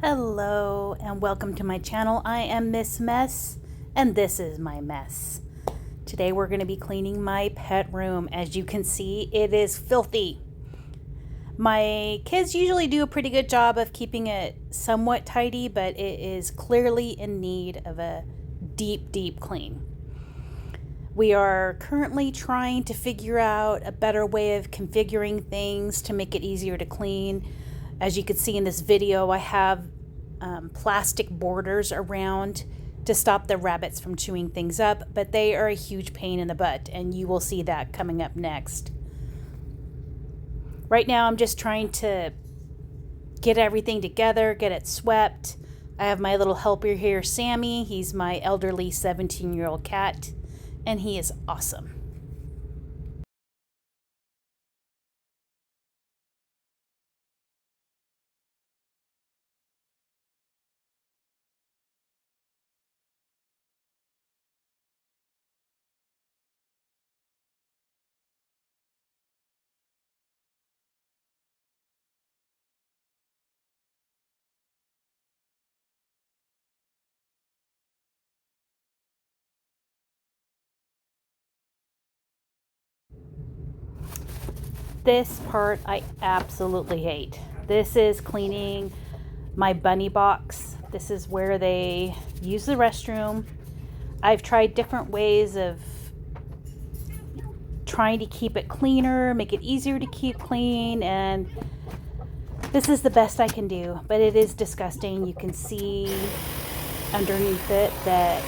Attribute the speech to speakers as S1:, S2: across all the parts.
S1: Hello and welcome to my channel. I am Miss Mess and this is my mess. Today we're going to be cleaning my pet room. As you can see, it is filthy. My kids usually do a pretty good job of keeping it somewhat tidy, but it is clearly in need of a deep clean. We are currently trying to figure out a better way of configuring things to make it easier to clean. As you can see in this video, I have plastic borders around to stop the rabbits from chewing things up, but they are a huge pain in the butt, and you will see that coming up next. Right now, I'm just trying to get everything together, get it swept. I have my little helper here, Sammy. He's my elderly 17-year-old cat, and he is awesome. This part I absolutely hate. This is cleaning my bunny box. This is where they use the restroom. I've tried different ways of trying to keep it cleaner, make it easier to keep clean, and this is the best I can do, but it is disgusting. You can see underneath it that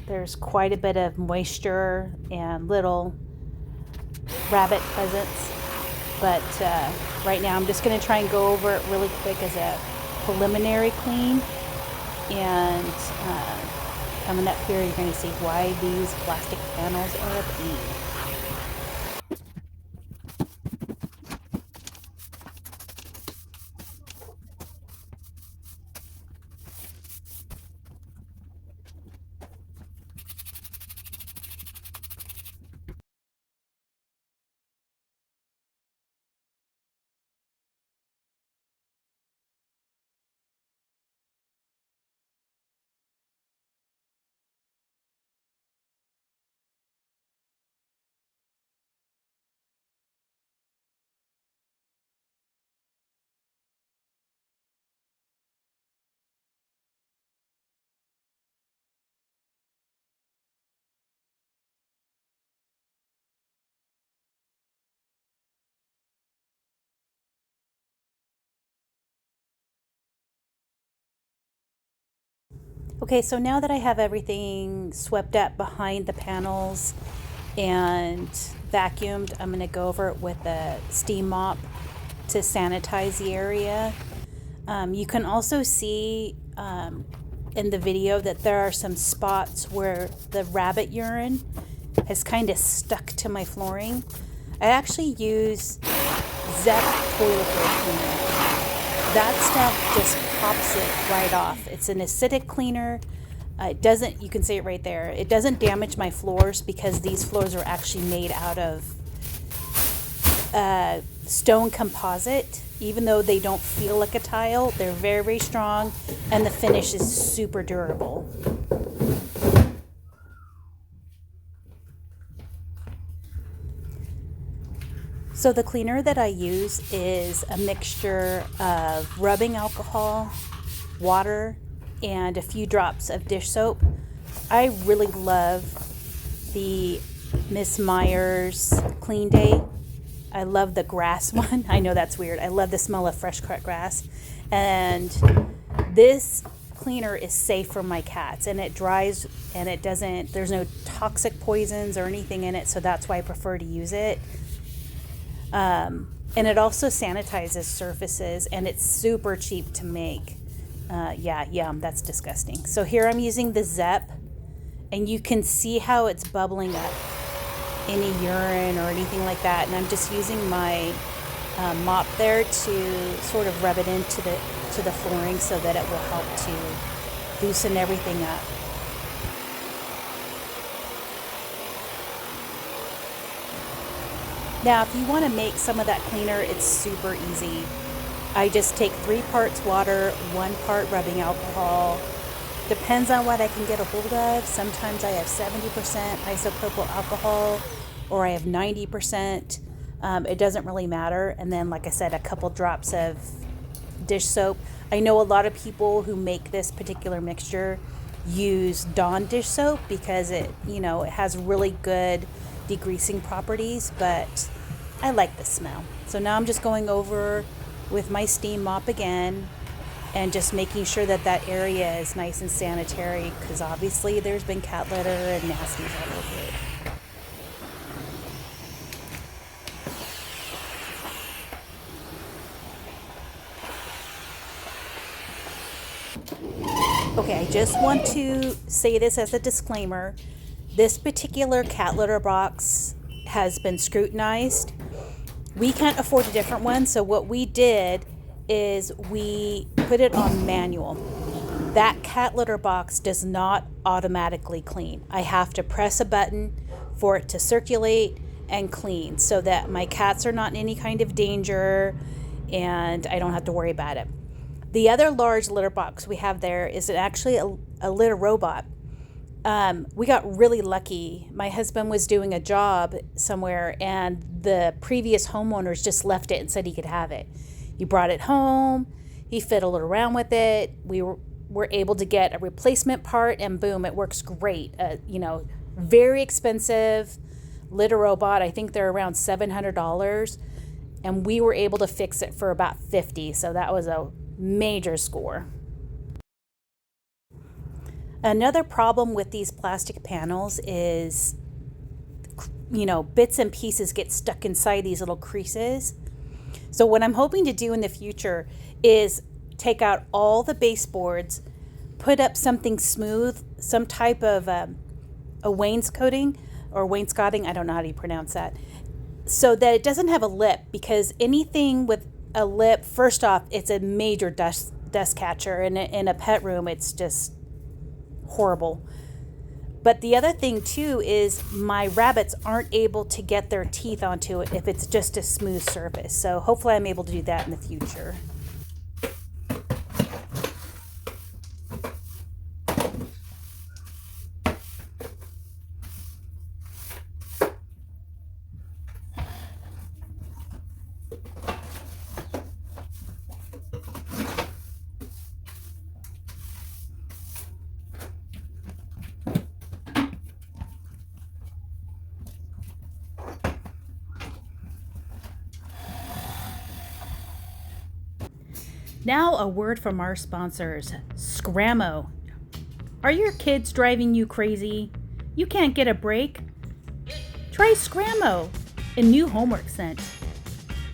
S1: there's quite a bit of moisture and little rabbit presence. But right now I'm just going to try and go over it really quick as a preliminary clean. And coming up here, you're going to see why these plastic panels are a pain. Okay, so now that I have everything swept up behind the panels and vacuumed, I'm going to go over it with a steam mop to sanitize the area. You can also see in the video that there are some spots where the rabbit urine has kind of stuck to my flooring. I actually use Zep toiletry cleaner. That stuff just pops it right off. It's an acidic cleaner. It doesn't, you can see it right there. It doesn't damage my floors because these floors are actually made out of stone composite. Even though they don't feel like a tile, they're very strong, and the finish is super durable. So the cleaner that I use is a mixture of rubbing alcohol, water, and a few drops of dish soap. I really love the Miss Meyer's Clean Day. I love the grass one. I know that's weird. I love the smell of fresh cut grass. And this cleaner is safe for my cats, and it dries, and it doesn't, there's no toxic poisons or anything in it, so that's why I prefer to use it. And it also sanitizes surfaces, and it's super cheap to make. Yum, that's disgusting. So here I'm using the Zep, and you can see how it's bubbling up any urine or anything like that, and I'm just using my mop there to sort of rub it into the flooring so that it will help to loosen everything up. Now, if you want to make some of that cleaner, it's super easy. I just take 3 parts water, 1 part rubbing alcohol. Depends on what I can get a hold of. Sometimes I have 70% isopropyl alcohol, or I have 90%. It doesn't really matter. And then, like I said, a couple drops of dish soap. I know a lot of people who make this particular mixture use Dawn dish soap because it has really good degreasing properties, but I like the smell. So now I'm just going over with my steam mop again and just making sure that that area is nice and sanitary, because obviously there's been cat litter and nasties all over it. Okay, I just want to say this as a disclaimer. This particular cat litter box has been scrutinized. We can't afford a different one, so what we did is we put it on manual. That cat litter box does not automatically clean. I have to press a button for it to circulate and clean so that my cats are not in any kind of danger and I don't have to worry about it. The other large litter box we have there is actually a litter robot. We got really lucky. My husband was doing a job somewhere and the previous homeowners just left it and said he could have it. He brought it home. He fiddled around with it. We were able to get a replacement part and boom, it works great. Very expensive litter robot. I think they're around $700 and we were able to fix it for about $50. So that was a major score. Another problem with these plastic panels is, bits and pieces get stuck inside these little creases. So what I'm hoping to do in the future is take out all the baseboards, put up something smooth, some type of a wainscoting or wainscoting, I don't know how you pronounce that, so that it doesn't have a lip, because anything with a lip, first off, it's a major dust catcher, and in a pet room, it's just horrible. But the other thing too is my rabbits aren't able to get their teeth onto it if it's just a smooth surface. So hopefully I'm able to do that in the future. Now a word from our sponsors, Scramo. Are your kids driving you crazy? You can't get a break? Try Scramo, a new homework scent.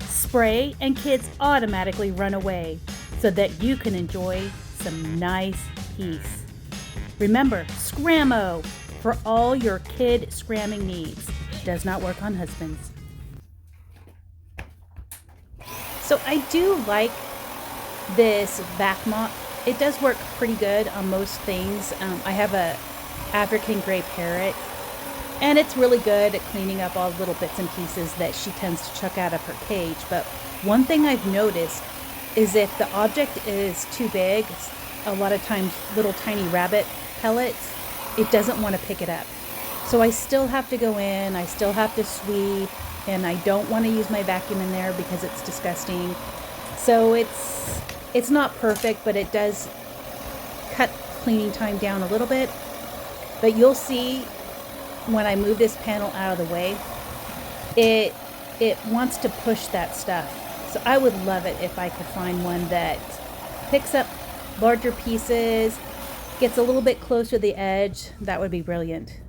S1: Spray and kids automatically run away so that you can enjoy some nice peace. Remember, Scramo for all your kid scramming needs. Does not work on husbands. So I do like this back mop. It does work pretty good on most things. I have a African gray parrot, and it's really good at cleaning up all the little bits and pieces that she tends to chuck out of her cage. But one thing I've noticed is if the object is too big, a lot of times little tiny rabbit pellets, it doesn't want to pick it up. So I still have to go in, I still have to sweep, and I don't want to use my vacuum in there because it's disgusting. So it's not perfect, but it does cut cleaning time down a little bit. But you'll see when I move this panel out of the way, it wants to push that stuff. So I would love it if I could find one that picks up larger pieces, gets a little bit closer to the edge. That would be brilliant.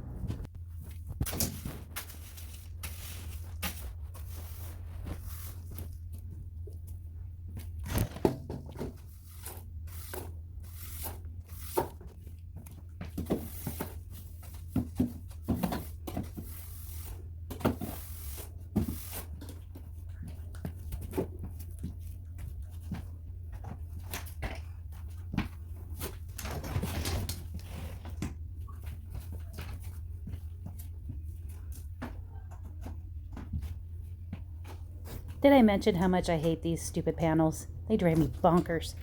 S1: Did I mention how much I hate these stupid panels? They drive me bonkers.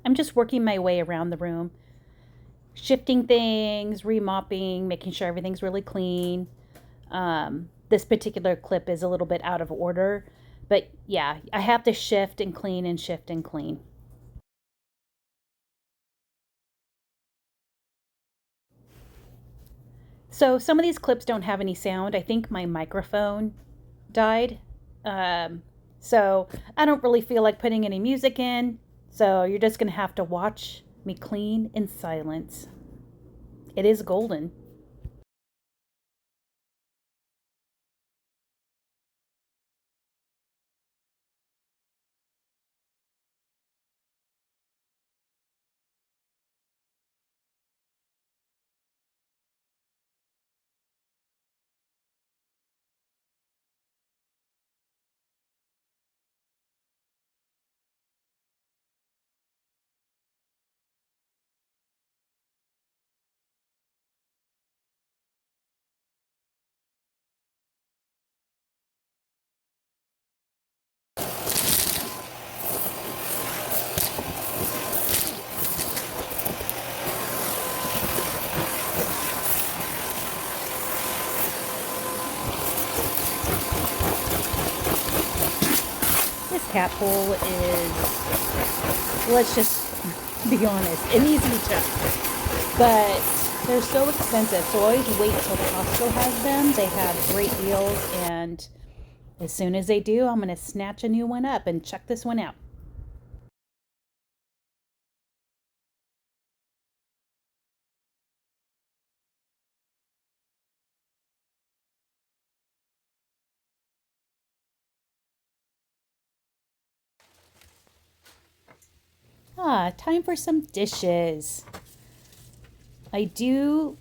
S1: I'm just working my way around the room, shifting things, remopping, making sure everything's really clean. This particular clip is a little bit out of order, but yeah, I have to shift and clean and shift and clean. So some of these clips don't have any sound. I think my microphone died. So I don't really feel like putting any music in. So you're just going to have to watch me clean in silence. It is golden. This cat pool is, let's just be honest, it needs to be checked. But they're so expensive, so always wait till Costco has them. They have great deals, and as soon as they do, I'm going to snatch a new one up and check this one out. Time for some dishes. I do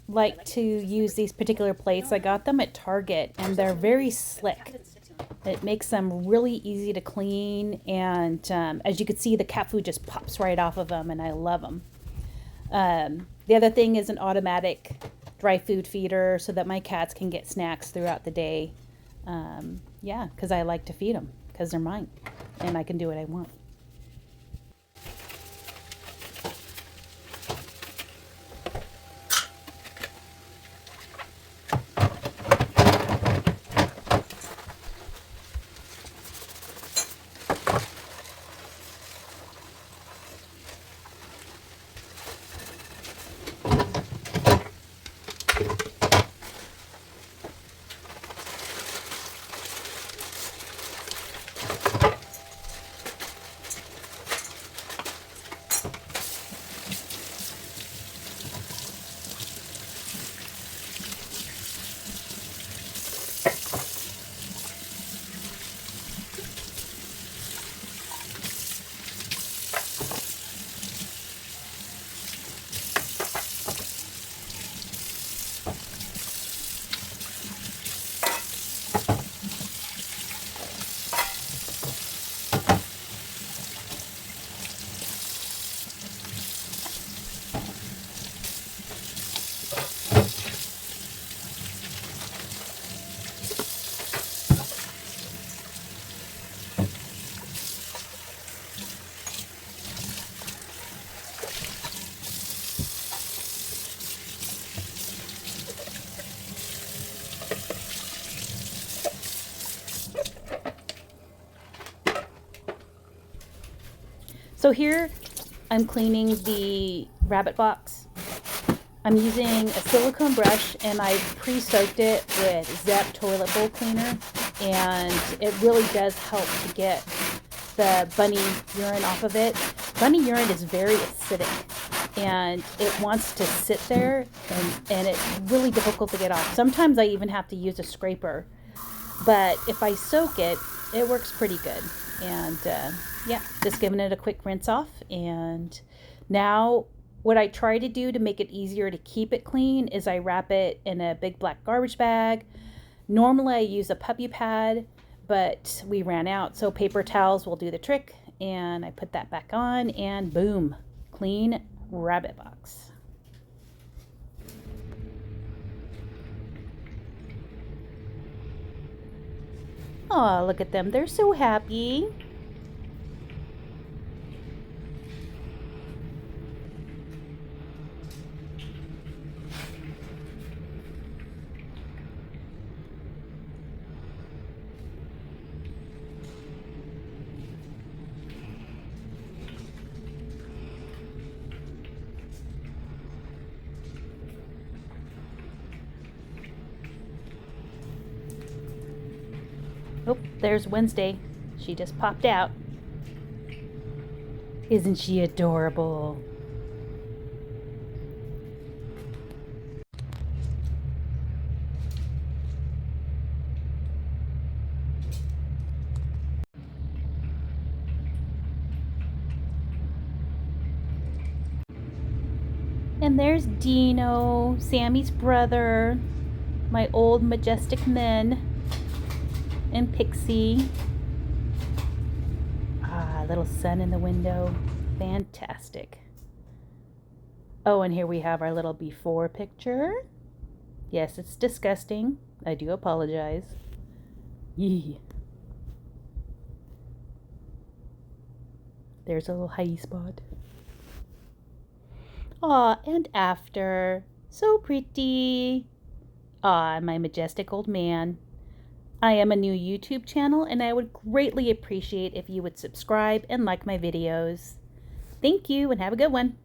S1: like to use these particular plates. I got them at Target, and they're very slick. It makes them really easy to clean, and as you can see, the cat food just pops right off of them, and I love them. The other thing is an automatic dry food feeder so that my cats can get snacks throughout the day. Yeah, because I like to feed them because they're mine, and I can do what I want. So here I'm cleaning the rabbit box. I'm using a silicone brush, and I pre-soaked it with Zep toilet bowl cleaner, and it really does help to get the bunny urine off of it. Bunny urine is very acidic, and it wants to sit there, and it's really difficult to get off. Sometimes I even have to use a scraper, but if I soak it, it works pretty good. And yeah, just giving it a quick rinse off. And now what I try to do to make it easier to keep it clean is I wrap it in a big black garbage bag. Normally I use a puppy pad, but we ran out, so paper towels will do the trick. And I put that back on, and boom, clean rabbit box. Oh, look at them. They're so happy. Oh, there's Wednesday. She just popped out. Isn't she adorable? And there's Dino, Sammy's brother, my old majestic men, and Pixie. Ah, little sun in the window. Fantastic. Oh, and here we have our little before picture. Yes, it's disgusting. I do apologize. Yee. There's a little hidey spot. Aw, and after. So pretty. Aw, my majestic old man. I am a new YouTube channel, and I would greatly appreciate if you would subscribe and like my videos. Thank you, and have a good one.